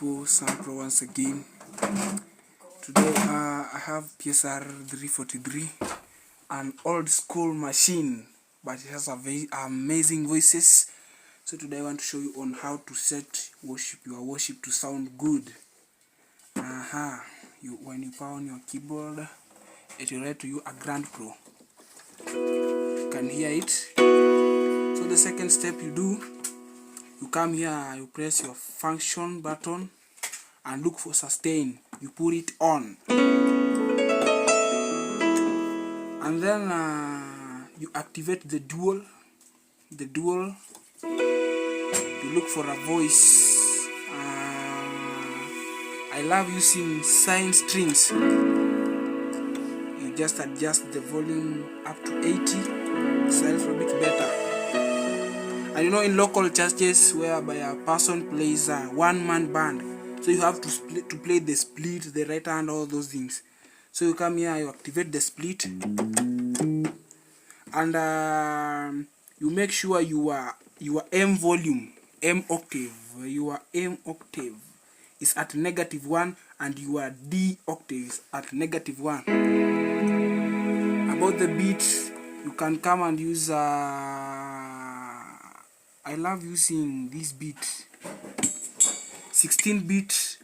people, Sam Pro once again. Today I have PSR 343, an old school machine, but it has a very amazing voices. So today I want to show you on how to set your worship to sound good. When you power on your keyboard, it will write to you a Grand Pro. You can hear it. So the second step you do, you come here, you press your function button and look for sustain. You put it on, and then you activate the dual. You look for a voice. I love using sine strings. You just adjust the volume up to 80, sounds a bit better. And you know, in local churches whereby a person plays a one-man band, so you have to play the split, the right hand, all those things. So you come here, you activate the split, and you make sure your M volume, M octave is at -1, and your D octave is at -1. About the beat, you can come and use I love using this beat, 16 beat